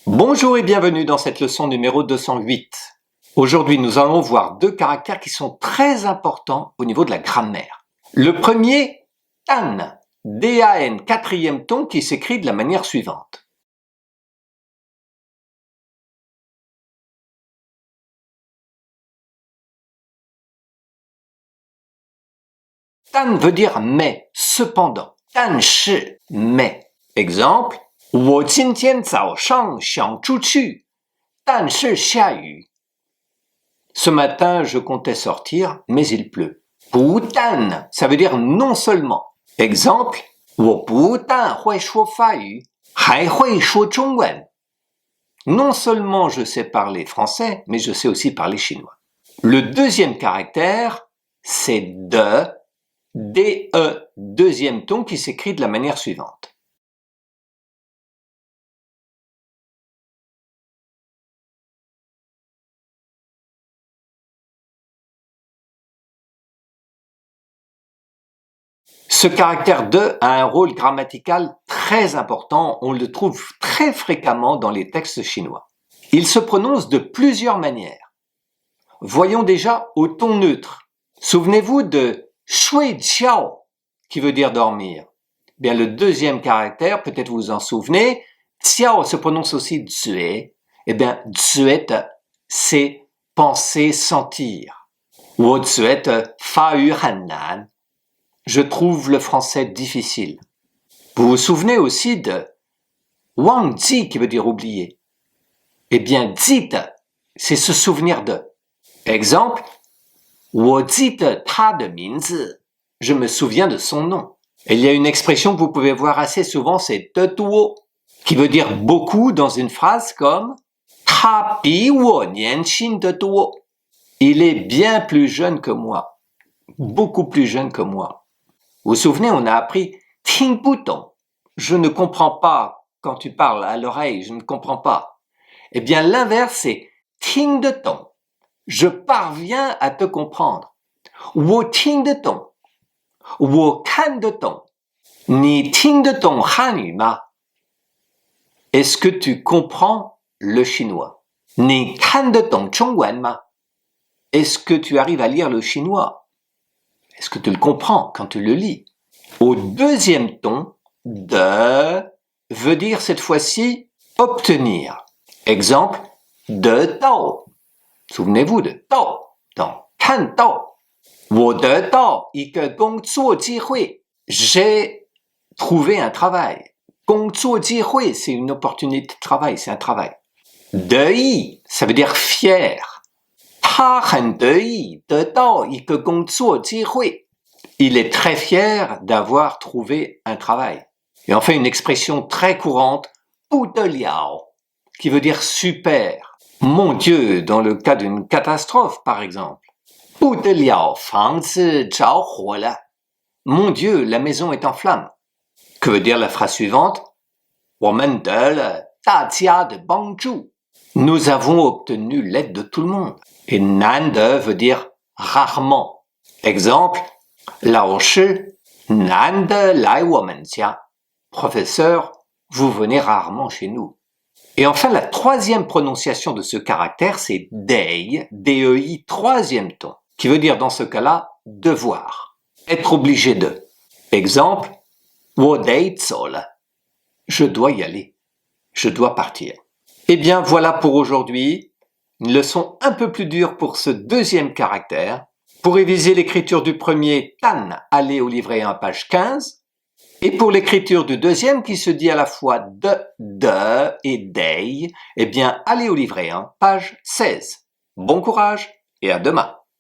Bonjour et bienvenue dans cette leçon numéro 208. Aujourd'hui, nous allons voir deux caractères qui sont très importants au niveau de la grammaire. Le premier, tan, D-A-N, quatrième ton qui s'écrit de la manière suivante. Tan veut dire mais, cependant. Tan shi, mais. Exemple, 我今天早上想出去，但是下雨。Ce matin, je comptais sortir, mais il pleut. 不但, ça veut dire non seulement. Exemple, 我不但会说法语，还会说中文。Non seulement je sais parler français, mais je sais aussi parler chinois. Le deuxième caractère, c'est de, D-E, deuxième ton qui s'écrit de la manière suivante. Ce caractère de a un rôle grammatical très important, on le trouve très fréquemment dans les textes chinois. Il se prononce de plusieurs manières. Voyons déjà au ton neutre. Souvenez-vous de shui qiao, qui veut dire dormir. Bien, le deuxième caractère, peut-être vous vous en souvenez, qiao se prononce aussi zue. Eh bien, zuet, c'est penser, sentir. Wo zuet fa yu han nan. Je trouve le français difficile. Vous vous souvenez aussi de wang ji qui veut dire oublier. Eh bien, zit, c'est se souvenir de. Exemple, 我记得他的名字. Je me souviens de son nom. Et il y a une expression que vous pouvez voir assez souvent, c'est de tuo, qui veut dire beaucoup dans une phrase comme 他比我年轻得多. Il est bien plus jeune que moi. Beaucoup plus jeune que moi. Vous vous souvenez, on a appris 听不懂. Je ne comprends pas quand tu parles à l'oreille, je ne comprends pas. Eh bien, l'inverse, c'est 听得懂. Je parviens à te comprendre. 我听得懂. 我看得懂. 你听得懂汉语吗? Est-ce que tu comprends le chinois? 你看得懂中文吗? Est-ce que tu arrives à lire le chinois? Est-ce que tu le comprends quand tu le lis? Au deuxième ton, de veut dire cette fois-ci obtenir. Exemple, de dao. Souvenez-vous de dao dans kan dao. 我得到一个工作机会. J'ai trouvé un travail. 工作机会, c'est une opportunité de travail, c'est un travail. 得意, ça veut dire fier. 他很得意得到一个工作机会. Il est très fier d'avoir trouvé un travail. Et enfin, une expression très courante, 不得了, qui veut dire super. Mon Dieu, dans le cas d'une catastrophe, par exemple. 不得了，房子着火了. Mon Dieu, la maison est en flammes. Que veut dire la phrase suivante? 我们得了大家的帮助. Nous avons obtenu l'aide de tout le monde. Et 难得 veut dire rarement. Exemple, 老师难得来我们家. Professeur, vous venez rarement chez nous. Et enfin, la troisième prononciation de ce caractère, c'est dei, D-E-I, troisième ton, qui veut dire dans ce cas-là, devoir, être obligé de. Exemple, 我得走了. Je dois y aller. Je dois partir. Eh bien, voilà pour aujourd'hui. Une leçon un peu plus dure pour ce deuxième caractère. Pour réviser l'écriture du premier, tan, allez au livret 1, page 15. Et pour l'écriture du deuxième, qui se dit à la fois de et dei, eh bien, allez au livret 1, page 16. Bon courage et à demain.